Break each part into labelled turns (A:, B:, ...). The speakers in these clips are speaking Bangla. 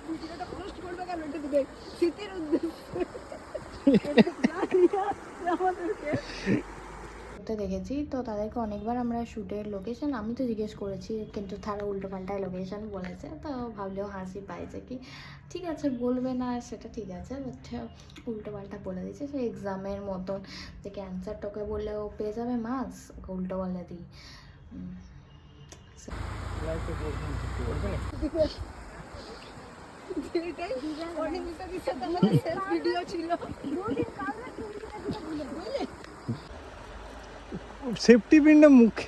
A: ভিডিওটা পোস্ট করবে কেন এটা দিবে শীতের উদ্দেশ্যে আমাদেরকে
B: করতে দেখেছি। তো তাদেরকে অনেকবার আমরা শ্যুটের লোকেশন আমি তো জিজ্ঞেস করেছি, কিন্তু তারা উল্টোপাল্টায় লোকেশন বলেছে। তো ভাবলেও হাসি পাইছে কি ঠিক আছে বলবে না সেটা ঠিক আছে, বাট উল্টোপাল্টা বলে দিচ্ছে। সে এক্সামের মতন যে ক্যান্সারটাকে বললে ও পেয়ে যাবে মার্কস, ওকে উল্টো বলে দিই।
A: এটাই অনিন্দিতাদির সাথে আমাদের শেষ ভিডিও ছিল।
C: সেফটি পিনটা মুখে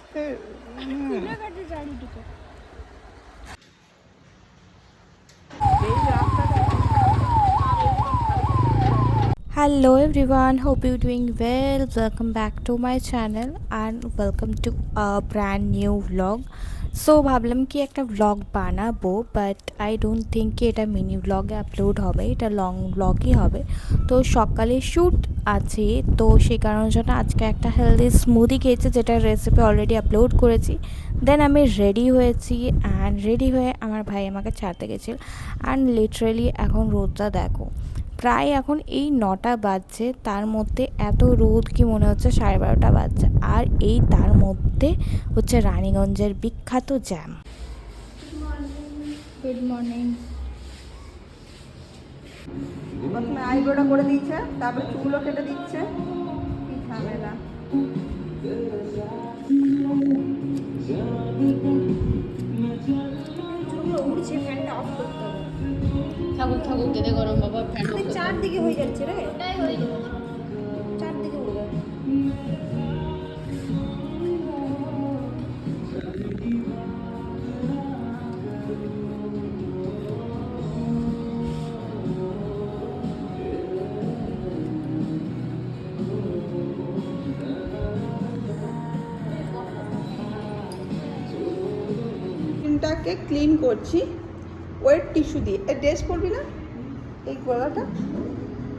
B: Hello everyone, hope you're doing well. Welcome back to my channel and welcome to a brand new vlog. So ভাবলাম কি একটা vlog বানাবো, বাট আই ডোন্ট থিঙ্ক কি এটা মিনি vlog-এ আপলোড হবে, এটা লং vlog-ই হবে। তো সকালে শ্যুট আছে, তো সেই কারণের জন্য আজকে একটা হেলদি স্মুদি খেয়েছি, যেটার রেসিপি অলরেডি আপলোড করেছি। দেন আমি রেডি হয়েছি, অ্যান্ড রেডি হয়ে আমার ভাই আমাকে ছাড়তে গেছিল। অ্যান্ড লিটারেলি এখন রোদটা দেখো, প্রায় এখন এই 9টা বাজছে, তার মধ্যে এত রোদ কি মনে হচ্ছে 12:30 বাজছে। আর এই তার মধ্যে হচ্ছে রানীগঞ্জের বিখ্যাত জ্যাম। Good morning.
A: প্রথমে আইব্রোটা করে দিয়েছে, তারপরে চুলও কেটে দিচ্ছে, কি ঝামেলা। চুলগুলো উড়ছে, ফ্যানটা অফ করতে হবে।
B: ঠাকুর ঠাকুর কেটে গরম বাবা, ফ্যান অফ করতে
A: চারদিকে হয়ে যাচ্ছে রে,
B: এটাই হয়ে যাবে।
A: চারদিকে উড়বে। স্কিনটাকে ক্লিন করছি ওয়েট টিস্যু দিয়ে। এই ড্রেস পরবি না, এই গলাটা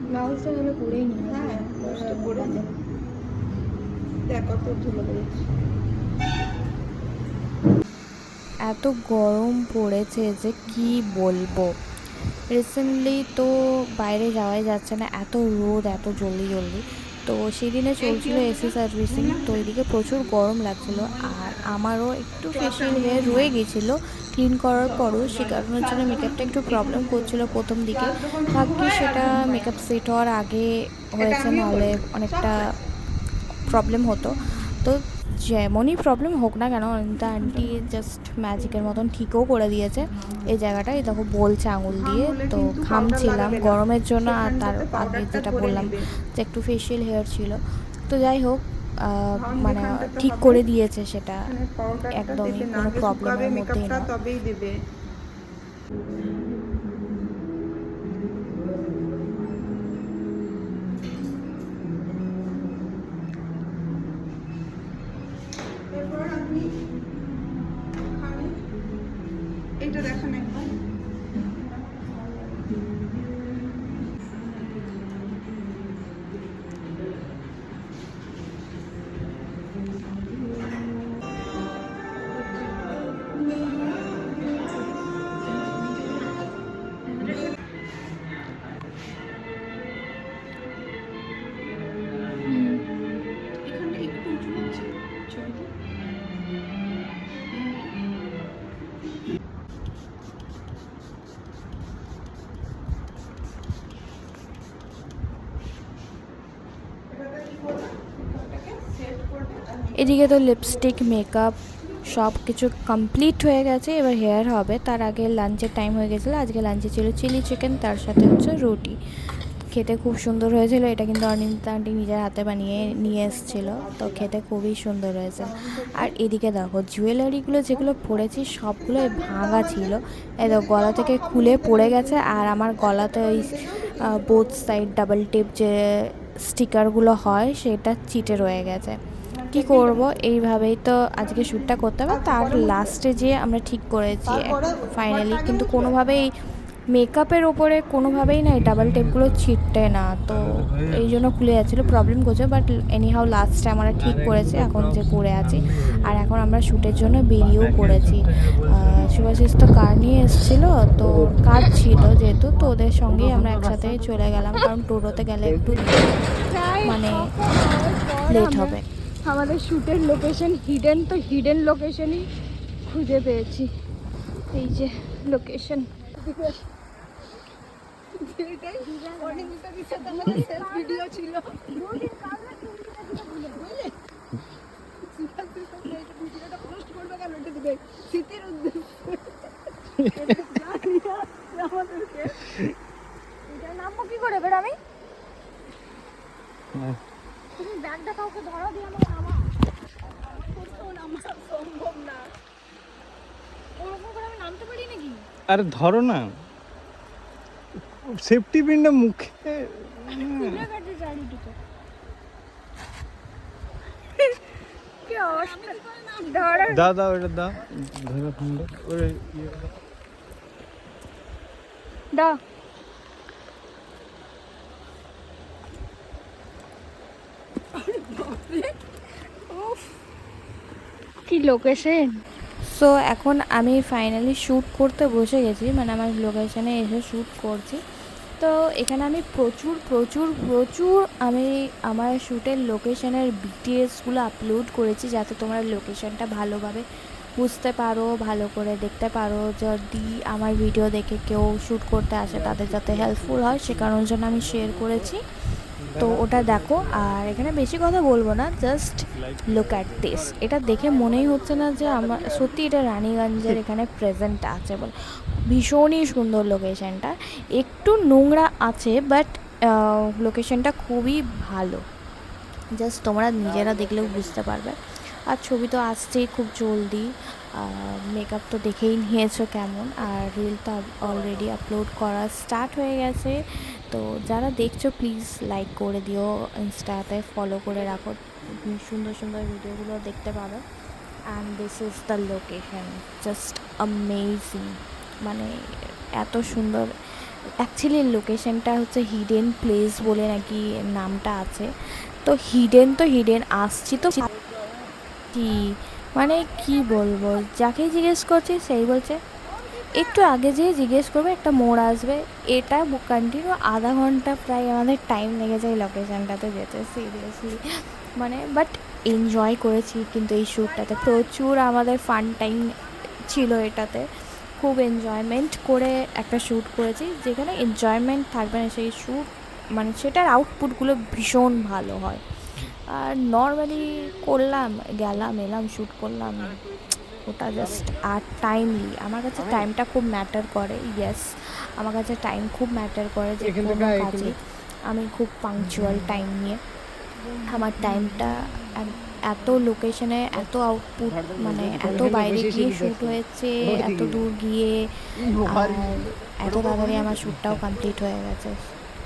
B: ব্লাউজটা তাহলে পরেই নি।
A: হ্যাঁ ব্লাউজটা পরে নে। দেখ কত ধুলো বেরিয়েছে।
B: এত গরম পড়েছে যে কি বলবো। রিসেন্টলি তো বাইরে যাওয়াই যাচ্ছে না, এত রোদ, এত জলদি জলদি। তো সেদিনে চলছিল এসি সার্ভিসিং, তো এদিকে প্রচুর গরম লাগছিল। আর আমারও একটু ফেশিয়াল হেয়ার রয়ে গেছিলো ক্লিন করার পরও, সে কারণের জন্য মেকআপটা একটু প্রবলেম করছিল প্রথম দিকে। ভাগ্যি সেটা মেকআপ সেট হওয়ার আগে হয়েছে, নাহলে অনেকটা প্রবলেম হতো। তো যেমনই প্রবলেম হোক না কেন, অনিতা আন্টি জাস্ট ম্যাজিকের মতন ঠিকও করে দিয়েছে এই জায়গাটা। এই দেখো বলছে আঙুল দিয়ে। তো ঘামছিলাম গরমের জন্য, আর তার আগে যেটা বললাম যে একটু ফেশিয়াল হেয়ার ছিল। তো যাই হোক, মানে ঠিক করে দিয়েছে সেটা, একদমই কোনো প্রবলেমের মধ্যেই না।
A: তবেই দেবে। এইটা দেখেন একবার, এখানে একটু উঁচু হচ্ছে ছবিটা।
B: এদিকে তো লিপস্টিক, মেকআপ সব কিছু কমপ্লিট হয়ে গেছে, এবার হেয়ার হবে। তার আগে লাঞ্চের টাইম হয়ে গেছিলো। আজকে লাঞ্চে ছিল চিলি চিকেন, তার সাথে হচ্ছে রুটি। খেতে খুব সুন্দর হয়েছিল। এটা কিন্তু অনিন্দিতা আন্টি নিজের হাতে বানিয়ে নিয়ে এসেছিলো, তো খেতে খুবই সুন্দর হয়েছে। আর এদিকে দেখো জুয়েলারিগুলো যেগুলো পরেছি সবগুলোই ভাঙা ছিল। এই দেখো গলা থেকে খুলে পড়ে গেছে, আর আমার গলাতে ওই বোথ সাইড ডাবল টেপ যে স্টিকারগুলো হয় সেটা চিটে রয়ে গেছে। কি করব, এইভাবেই তো আজকে শ্যুটটা করতে হবে। তার লাস্টে যেয়ে আমরা ঠিক করেছি ফাইনালি, কিন্তু কোনোভাবেই মেকআপের ওপরে কোনোভাবেই না এই ডাবল টেপগুলো ছিটতে না, তো এই জন্য খুলে যাচ্ছিলো, প্রবলেম করছে। বাট এনিহাউ লাস্টে আমরা ঠিক করেছি, এখন যে পরে আছি। আর এখন আমরা শ্যুটের জন্য বেরিয়েও পড়েছি। শুভাশিস তো কার নিয়ে এসেছিলো, তো কাজ ছিল যেহেতু, তো ওদের সঙ্গেই আমরা একসাথে চলে গেলাম, কারণ টোটোতে গেলে একটু মানে লেট হবে।
D: আমাদের শ্যুটের লোকেশন হিডেন, তো হিডেন লোকেশনই খুঁজে পেয়েছি। এই যে লোকেশন,
A: ভিডিও ছিল ভিডিওটা পোস্ট করবে কেন, এটা দিবে স্মৃতির উদ্দেশ্যে আমাদেরকে।
D: এটা নামবো কি করে এবার আমি?
C: হ্যাঁ।
D: তুমি ব্যাগটা কাউকে ধরা দিয়ে আমাকে নামা,
A: আমার সম্ভব না।
D: ওরকম করে আমি নামতে পারি নাকি?
C: আরে ধরো না, সেফটি পিনটা মুখে।
D: খুলে গেছে চারিদিকে, কি অবস্থা। ধরো
C: দাও এটা দাও, ধরো ফোনটা ওরে ইয়ে করো।
D: দাও। কি লোকেশন।
B: সো এখন আমি ফাইনালি শ্যুট করতে বসে গেছি, মানে আমার লোকেশানে এসে শ্যুট করছি। তো এখানে আমি প্রচুর আমি আমার শ্যুটের লোকেশানের বিটিএসগুলো আপলোড করেছি, যাতে তোমরা লোকেশানটা ভালোভাবে বুঝতে পারো, ভালো করে দেখতে পারো। যদি আমার ভিডিও দেখে কেউ শ্যুট করতে আসে তাদের যাতে হেল্পফুল হয়, সে কারণের জন্য আমি শেয়ার করেছি। তো ওটা দেখো। আর এখানে বেশি কথা বলবো না, জাস্ট লুক অ্যাট দিস। এটা দেখে মনেই হচ্ছে না যে আমার সত্যি এটা রানীগঞ্জের এখানে প্রেজেন্ট আছে বলে। ভীষণই সুন্দর লোকেশনটা, একটু নোংরা আছে বাট লোকেশনটা খুবই ভালো, জাস্ট তোমরা নিজেরা দেখলেও বুঝতে পারবে। আর ছবি তো আসছেই খুব জলদি, মেকআপ তো দেখেই নিয়েছো কেমন, আর রিল তো অলরেডি আপলোড করা স্টার্ট হয়ে গেছে। তো যারা দেখছো প্লিজ লাইক করে দিও, ইনস্টাতে ফলো করে রাখো, সুন্দর সুন্দর ভিডিওগুলো দেখতে পারো। And this is the location, just amazing, মানে এত সুন্দর। অ্যাকচুয়ালি লোকেশনটা হচ্ছে হিডেন প্লেস বলে নাকি নামটা আছে। তো হিডেন আসছি তো কি, মানে কি বলবো, যাকে জিজ্ঞেস করছি সেই বলছে একটু আগে যেয়ে জিজ্ঞেস করবে একটা মোড় আসবে। এটা কন্টিনিউ আধা ঘন্টা প্রায় আমাদের টাইম লেগে যায় লোকেশানটাতে যেতে, সিরিয়াসলি মানে। বাট এনজয় করেছি কিন্তু এই শ্যুটটাতে, প্রচুর আমাদের ফান টাইম ছিল এটাতে, খুব এনজয়মেন্ট করে একটা শ্যুট করেছি। যেখানে এনজয়মেন্ট থাকবে না সেই শ্যুট, মানে সেটার আউটপুটগুলো ভীষণ ভালো হয়। আর নর্মালি করলাম, গেলাম এলাম, শ্যুট করলাম, ওটা জাস্ট। আর টাইমলি, আমার কাছে টাইমটা খুব ম্যাটার করে। ইয়েস, আমার কাছে টাইম খুব ম্যাটার করে, যে কোনো কাজে আমি খুব পাংচুয়াল টাইম নিয়ে। আমার টাইমটা এত লোকেশনে, এত আউটপুট, মানে এত বাইরে গিয়ে শ্যুট হয়েছে, এত দূর গিয়ে, আর এত তাড়াতাড়ি আমার শ্যুটটাও কমপ্লিট হয়ে গেছে।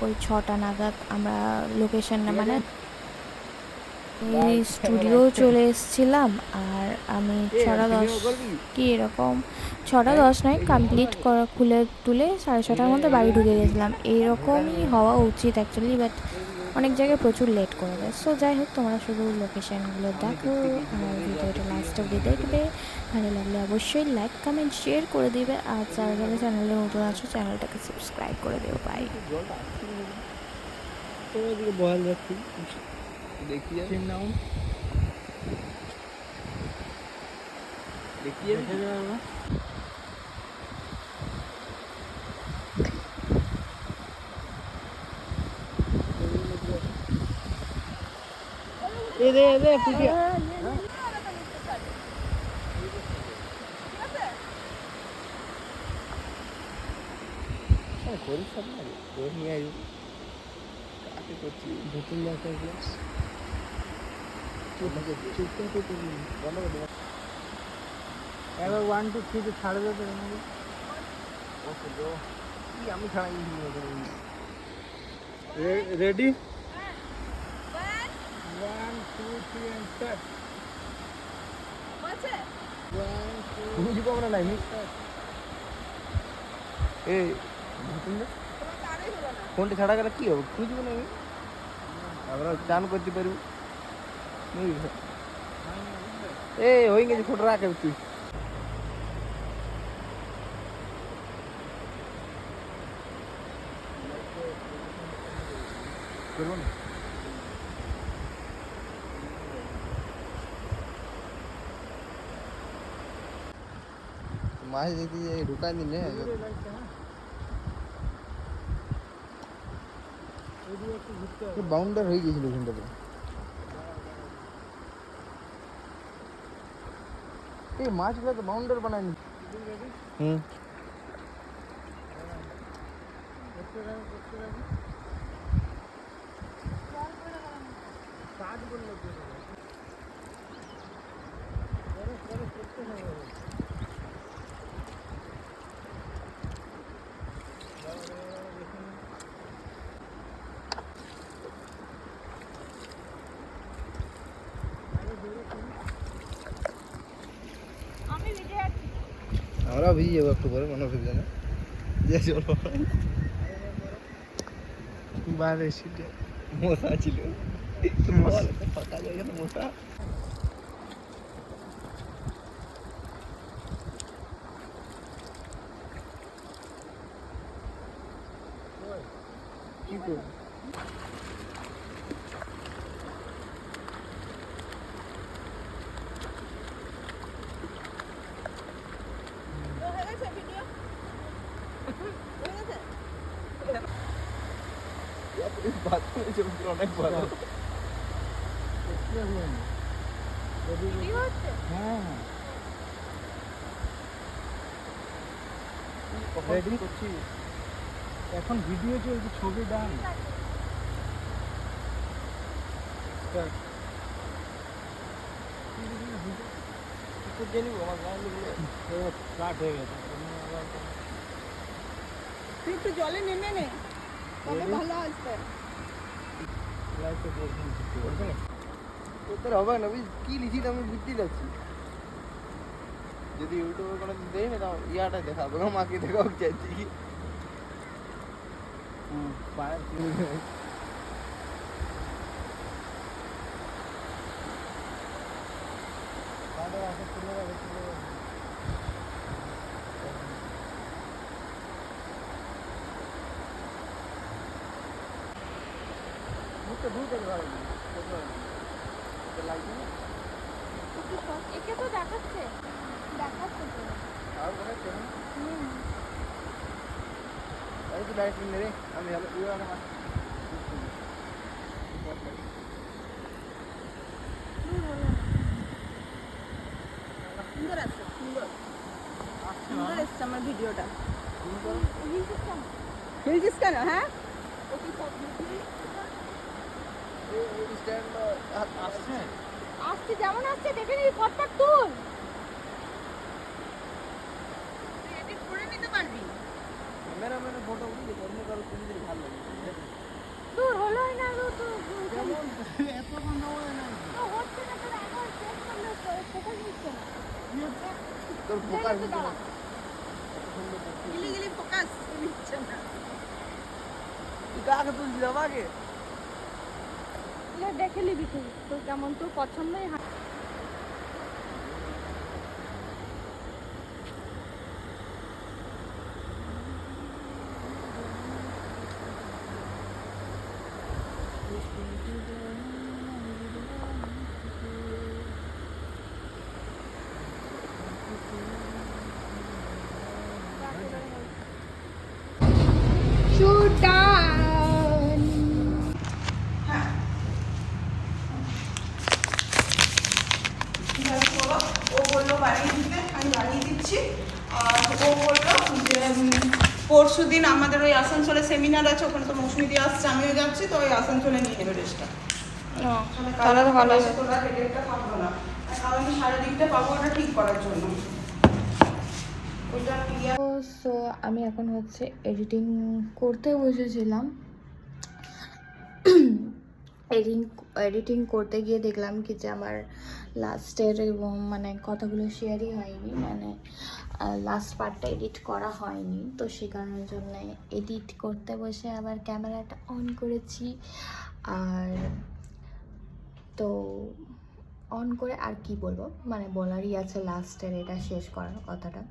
B: ওই 6টা নাগাদ আমরা লোকেশন, মানে স্টুডিও চলে এসেছিলাম। আর আমি 6:10 কি এরকম, 6:10 নয়, কমপ্লিট করা খুলে তুলে 6:30টার মধ্যে বাড়ি ঢুকে গেছিলাম। এইরকমই হওয়া উচিত অ্যাকচুয়ালি, বাট অনেক জায়গায় প্রচুর লেট করে দেয়। সো যাই হোক, তোমরা শুধু লোকেশানগুলো দেখো, আমার ভিডিওটা লাস্ট অবধি দেখবে। ভালো লাগলে অবশ্যই লাইক কমেন্ট শেয়ার করে দিবে। আর যারা যারা চ্যানেলে নতুন আছো চ্যানেলটাকে সাবস্ক্রাইব করে দিও। বাই।
E: देखिए दे पुटिया कोई सब ना कोई नहीं आई काफी कुछ बुकिंग जाता है এবার 1 2 3 তে ছাড় দেবে আমাকে। ওকে ব্রো, কি আমি ছাড়াই
C: রেডি,
E: 1 2 3 এন্ড স্টার্ট।
A: আছে
E: 1 2 বুঝি পাবো না লাইভ স্টার্ট। এই বুঝুন ফোনটা ছাড়া গেলে কি হবে, খুঁজবো না আমি, আমরা চান করতে পারবো। এই হয়ে গেছে, ফটো রাখ তুই। করবো না মাছ দেখতে যাই ঢুকান দিলে বাউন্ডার হয়ে গেছিল ওখানটাতে এই মাছগুলো তো বাউন্ডার বানায়নি হুম আমরা ভিজে যাবো একটু পরে মনে হচ্ছে না যে চলো
C: বাইরে সিটে
E: মশা ছিল ফাঁকা জায়গা তো মশা কি করবো বাথরুমে ছবি অনেক ভালো
C: হ্যাঁ
E: রেডি করছি
C: এখন ভিডিও চলছে ছবি ডান
E: জেনে আমার গায়ে
C: কাট হয়ে গেছে
A: তুই একটু জলে নেমে নে তবে ভালো আসবে।
E: তোদের হবে না বুঝ কি লিখি আমি বুঝতে পারছি যদি ইউটিউবে কোনো দেই না তাও ইয়াটা দেখাবো মাকে দেখাবো চাইছি কি
C: পায়ের
D: একে তো দেখাচ্ছে দেখাচ্ছে তো
E: আর বলে কেন এই তো লাইট নিয়ে রে আমি হলো ইয়ে আর আমার
A: সুন্দর আছে সুন্দর সুন্দর এসছে আমার ভিডিওটা খেলছিস কেন হ্যাঁ
E: এই স্ট্যান্ড আসছে
D: আসছে যেমন আসছে দেখে নিবি ফটফট তুল
A: এডিট করে নিতে পারবি
E: ক্যামেরাম্যানের ফটো উঠলে অন্য কারো তুমি যদি ভালো লাগে
D: দূর হলোই না গো তো
C: এত বন্ধ হয় না
D: তো হচ্ছে না তোর একবার চেক করলে ফোকাস নিচ্ছে না
E: তোর ফোকাস
D: দেখে দাঁড়া।
A: গিলি গিলি ফোকাস নিচ্ছে না
E: তুই কাকে তুলছিস আমাকে
D: এগুলো দেখে নিবি তুই তোর কেমন তোর পছন্দই
A: ও বললো বানিয়ে দিতে আমি বানিয়ে দিচ্ছি আর ও বললো যে পরশু দিন আমাদের ওই আসানসোলে সেমিনার আছে ওখানে তো মৌসুমি দিয়ে আসছে আমিও যাচ্ছি তো ওই আসানসোলে নিয়ে নেবে ড্রেসটা
D: তাহলে তো ভালোই
A: হবে। তোরা হেডেকটা থাকবো না কারণ আমি সারাদিকটা পাবো ওটা ঠিক করার জন্য ওইটা ক্লিয়ার।
B: সো আমি এখন হচ্ছে এডিটিং করতে বসেছিলাম। এডিটিং করতে গিয়ে দেখলাম কি যে আমার লাস্টের এবং মানে কথাগুলো শেয়ারই হয়নি, মানে লাস্ট পার্টটা এডিট করা হয়নি। তো সে কারণের জন্য এডিট করতে বসে আবার ক্যামেরাটা অন করেছি। আর তো অন করে আর কি বলবো, মানে বলারই আছে লাস্টের এটা শেষ করার কথাটা।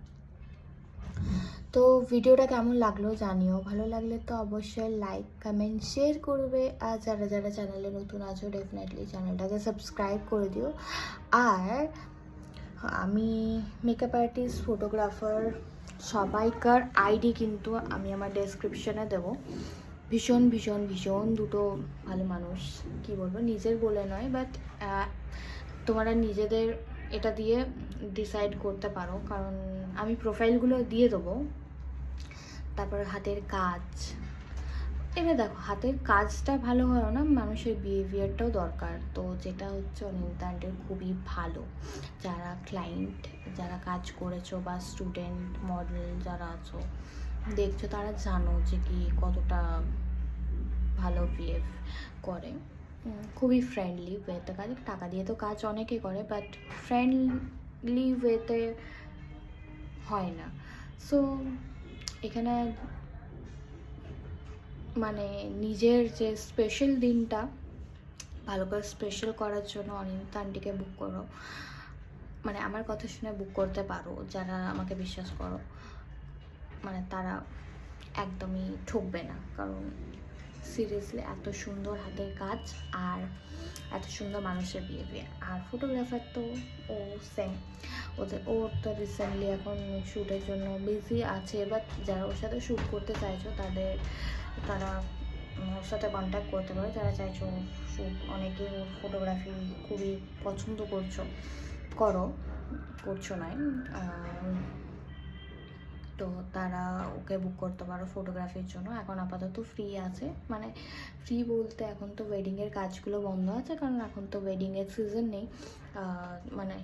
B: তো ভিডিওটা কেমন লাগলো জানিও, ভালো লাগলে তো অবশ্যই লাইক কমেন্ট শেয়ার করবে, আর যারা যারা চ্যানেলে নতুন আছো ডেফিনেটলি চ্যানেলটাকে সাবস্ক্রাইব করে দিও। আর আমি মেকআপ আর্টিস্ট, ফটোগ্রাফার, সবাইকার আইডি কিন্তু আমি আমার ডেসক্রিপশনে দেবো। ভীষণ ভীষণ ভীষণ দুটো ভালো মানুষ, কি বলবো, নিজের বলে নয়, বাট তোমরা নিজেদের এটা দিয়ে ডিসাইড করতে পারো, কারণ আমি প্রোফাইলগুলো দিয়ে দেবো। তারপর হাতের কাজ, এবার দেখো হাতের কাজটা ভালো হয় না, মানুষের বিহেভিয়ারটাও দরকার। তো যেটা হচ্ছে অনিন্দিতা আন্টির খুবই ভালো। যারা ক্লায়েন্ট, যারা কাজ করেছো বা স্টুডেন্ট মডেল যারা আছো দেখছো, তারা জানো যে কি কতটা ভালো বিহেভ করে। খুবই ফ্রেন্ডলি ওয়েতে কাজ, টাকা দিয়ে তো কাজ অনেকে করে, বাট ফ্রেন্ডলি ওয়েতে হয় না। সো এখানে মানে নিজের যে স্পেশাল দিনটা ভালো করে স্পেশাল করার জন্য অনিন্দিতা আন্টিকে বুক করো, মানে আমার কথা শুনে বুক করতে পারো। যারা আমাকে বিশ্বাস করো, মানে তারা একদমই ঠকবে না, কারণ সিরিয়াসলি এত সুন্দর হাতের কাজ আর এত সুন্দর মানুষের বিহেভিয়ার। আর ফটোগ্রাফার তো ও সেম, ওর তো রিসেন্টলি এখন শ্যুটের জন্য বিজি আছে, বাট যারা ওর সাথে শ্যুট করতে চাইছো তারা ওর সাথে কন্ট্যাক্ট করতে পারো। যারা চাইছো শ্যুট, অনেকে ওর ফটোগ্রাফি খুবই পছন্দ করছো নয়, তো তারা ওকে বুক করতে পারো ফটোগ্রাফির জন্য। এখন আপাতত ফ্রি আছে, মানে ফ্রি বলতে এখন তো ওয়েডিংয়ের কাজগুলো বন্ধ আছে, কারণ এখন তো ওয়েডিংয়ের সিজন নেই। মানে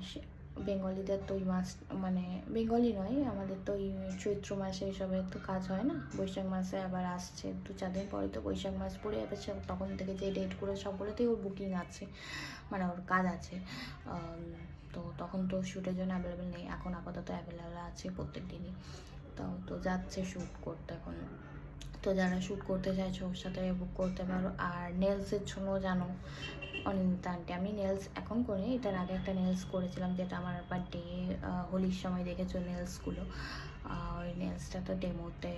B: বেঙ্গলিদের তো ওই মাস, মানে বেঙ্গলি নয়, আমাদের তো ওই চৈত্র মাসে এইসবে তো কাজ হয় না। বৈশাখ মাসে আবার আসছে 2-4 দিন পরে, তো বৈশাখ মাস পড়ে যাবে, তখন থেকে যে ডেটগুলো সবগুলোতেই ওর বুকিং আছে, মানে ওর কাজ আছে। তো তখন তো শ্যুটের জন্য অ্যাভেলেবেল নেই, এখন আপাতত অ্যাভেলেবেল আছে প্রত্যেক দিনই। তো যাচ্ছে শ্যুট করতে এখন। তো যারা শ্যুট করতে চাইছো ওর সাথে বুক করতে পারো। আর নেলসের জন্য জানো অনিন্দিতা আন্টি, আমি নেলস এখন করি, এটার আগে একটা নেলস করেছিলাম, যেটা আমার বার্থডে হোলির সময় দেখেছো নেলসগুলো। ওই নেলসটা তো ডেমোতে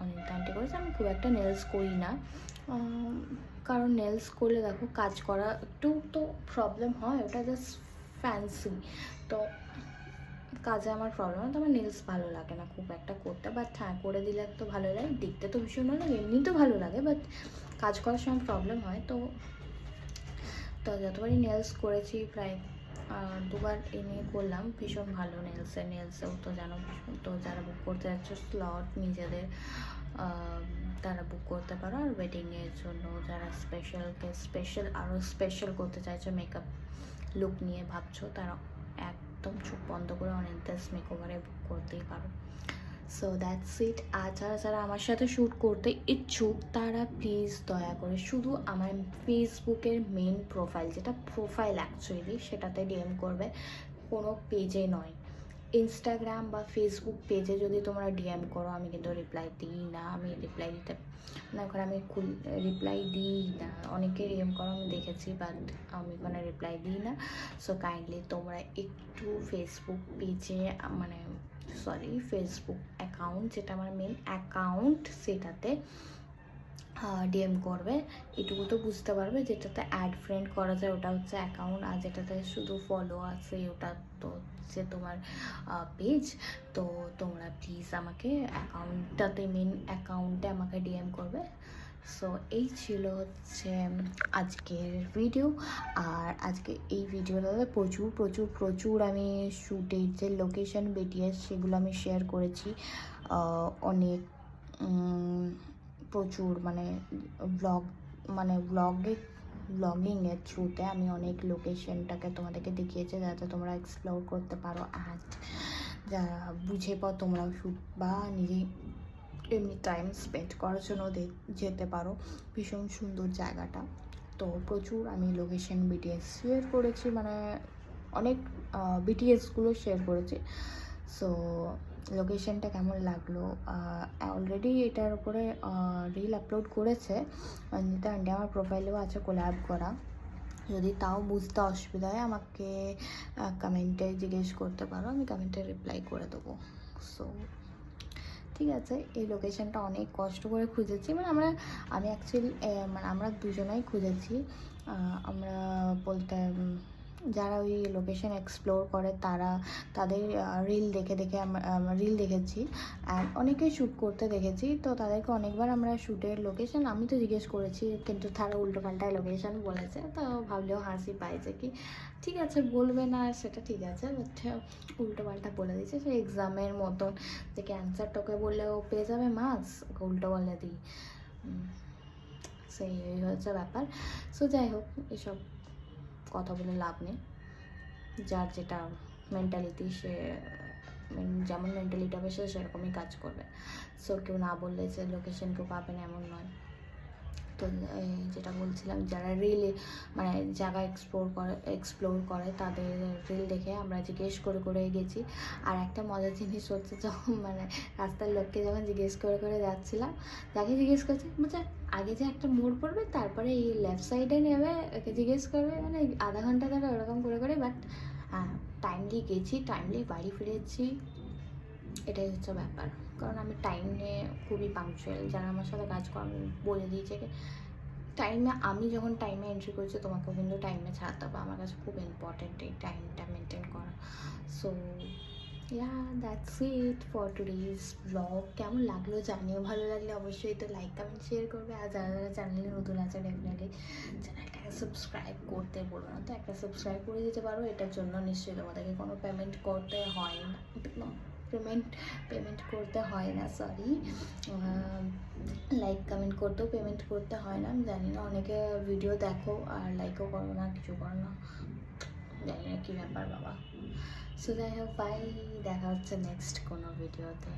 B: অনিন্দিতা আন্টি করেছে। আমি খুব একটা নেলস করি না, কারণ নেলস করলে দেখো কাজ করা একটু তো প্রবলেম হয়, ওটা জাস্ট ফ্যান্সি, তো কাজে আমার প্রবলেম হয়, তো আমার নেলস ভালো লাগে না খুব একটা করতে। বাট হ্যাঁ, করে দিলে তো ভালো লাগে, দেখতে তো ভীষণ ভালো লাগে, এমনি তো ভালো লাগে, বাট কাজ করার সময় প্রবলেম হয়। তো যতবারই নেলস করেছি প্রায় 2বার এনে করলাম, ভীষণ ভালো নেলসেও তো জানো। তো যারা বুক করতে যাচ্ছ স্লট নিজেদের, তারা বুক করতে পারো। আর ওয়েডিংয়ের জন্য যারা স্পেশাল আরও স্পেশাল করতে চাইছো, মেকআপ লুক নিয়ে ভাবছো, তারা একদম চোখ বন্ধ করে অনিন্দিতাস মেকওভারে বুক করতেই পারো। So that's it. আর যারা আমার সাথে শ্যুট করতে ইচ্ছুক, তারা প্লিজ দয়া করে শুধু আমার ফেসবুকের মেন প্রোফাইল, যেটা প্রোফাইল অ্যাকচুয়ালি, সেটাতে ডিএম করবে, কোনো পেজে নয়। ইনস্টাগ্রাম বা ফেসবুক পেজে যদি তোমরা ডিএম করো, আমি কিন্তু রিপ্লাই দিই না, আমি রিপ্লাই দিতে না করে আমি রিপ্লাই দিই না। অনেকে ডিএম করো আমি দেখেছি, বাট আমি কোনো রিপ্লাই দিই না। সো কাইন্ডলি তোমরা একটু ফেসবুক পেজে, মানে ফেসবুক অ্যাকাউন্ট, যেটা আমার মেন অ্যাকাউন্ট, সেটাতে ডিএম করবে। এটুকু তো বুঝতে পারবে, যেটাতে অ্যাড ফ্রেন্ড করা যায় ওটা হচ্ছে অ্যাকাউন্ট, আর যেটাতে শুধু ফলো আছে ওটা তো হচ্ছে তোমার পেজ। তো তোমরা প্লিজ আমাকে অ্যাকাউন্টটাতে, মেন অ্যাকাউন্টে আমাকে ডিএম করবে। সো এই ছিল হচ্ছে আজকের ভিডিও। আর আজকে এই ভিডিওটাতে প্রচুর আমি শ্যুটের যে লোকেশন বিটিএস সেগুলো আমি শেয়ার করেছি, অনেক প্রচুর, মানে ব্লগিংয়ের থ্রুতে আমি অনেক লোকেশনটাকে তোমাদেরকে দেখিয়েছি, যাতে তোমরা এক্সপ্লোর করতে পারো, অ্যান্ড যারা বুঝে পাও তোমরাও শ্যুট বা নিজেই এমনি টাইম স্পেন্ড করার জন্য যেতে পারো। ভীষণ সুন্দর জায়গাটা। তো প্রচুর আমি লোকেশন বিটিএস শেয়ার করেছি, মানে অনেক বিটিএসগুলো শেয়ার করেছি। সো লোকেশনটা কেমন লাগলো, অলরেডি এটার উপরে রিল আপলোড করেছে অনিন্দিতা আন্টি, আমার প্রোফাইলেও আছে কোল্যাব করা। যদি তাও বুঝতে অসুবিধা হয় আমাকে কমেন্টে জিজ্ঞেস করতে পারো, আমি কমেন্টে রিপ্লাই করে দেবো। সো ঠিক ঠিক আছে। এই লোকেশনটা অনেক কষ্ট করে খুঁজেছি, মানে আমি অ্যাকচুয়ালি মানে আমরা দুজনেই খুঁজেছি। আমরা বলতে যারা ওই লোকেশন এক্সপ্লোর করে তাদের রিল দেখে আমরা রিল দেখেছি, অ্যান্ড অনেকেই শ্যুট করতে দেখেছি। তো তাদেরকে অনেকবার আমরা শ্যুটের লোকেশন আমি তো জিজ্ঞেস করেছি, কিন্তু তারা উল্টোপাল্টায় লোকেশন বলেছে। তো ভাবলেও হাসি পাইছে কি ঠিক আছে বলবে না সেটা ঠিক আছে, বাট উল্টোপাল্টা বলে দিয়েছে। সে এক্সামের মতন যে ক্যান্সারটাকে বললে ও পেয়ে যাবে মার্কস, ওকে উল্টো বলে দিই, সেই হচ্ছে ব্যাপার। সো যাই হোক, এসব কথা বলে লাভ নেই। যার যেটা মেন্টালিটি, সে যেমন মেন্টালিটি হবে সে সেরকমই কাজ করবে। সো কেউ না বললে যে লোকেশন কেউ পাবে না এমন নয়। তো যেটা বলছিলাম, যারা রিল মানে জায়গা এক্সপ্লোর করে তাদের রিল দেখে আমরা জিজ্ঞেস করে গেছি। আর একটা মজার জিনিস হচ্ছে, যখন মানে রাস্তার লোককে যখন জিজ্ঞেস করে যাচ্ছিলাম, যাকে জিজ্ঞেস করছে বলছে আগে যে একটা মোড় পড়বে তারপরে এই লেফট সাইডে নেবে, ওকে জিজ্ঞেস করবে, মানে আধা ঘন্টা ধরে ওরকম করে। বাট টাইমলি গেছি, টাইমলি বাড়ি ফিরেছি, এটাই হচ্ছে ব্যাপার। কারণ আমি টাইম নিয়ে খুবই পাংচুয়াল। যারা আমার সাথে কাজ করে আমি বলে দিয়েছি যে আমি যখন টাইমে এন্ট্রি করছি তোমাকেও কিন্তু টাইমে ছাড়তে হবে। আমার কাছে খুব ইম্পর্টেন্ট এই টাইমটা মেনটেন করা। So that's it for today's blog. কেমন লাগলো জানিও, ভালো লাগলে অবশ্যই তো লাইক কমেন্ট শেয়ার করবে। আর যারা চ্যানেলে নতুন আছে ডেফিনেটলি চ্যানেলটাকে সাবস্ক্রাইব করতে বলো না, তো একটা সাবস্ক্রাইব করে দিতে পারো। এটার জন্য নিশ্চয়ই তোমাদেরকে কোনো পেমেন্ট করতে হয় না, পেমেন্ট করতে হয় না, সরি, লাইক কমেন্ট করতেও পেমেন্ট করতে হয় না। আমি জানি না, অনেকে ভিডিও দেখো আর লাইকও করো না, কিছু করো না, জানি না কী ব্যাপার বাবা। সো যাই হোক, বাই, দেখা হচ্ছে নেক্সট কোনো ভিডিওতে।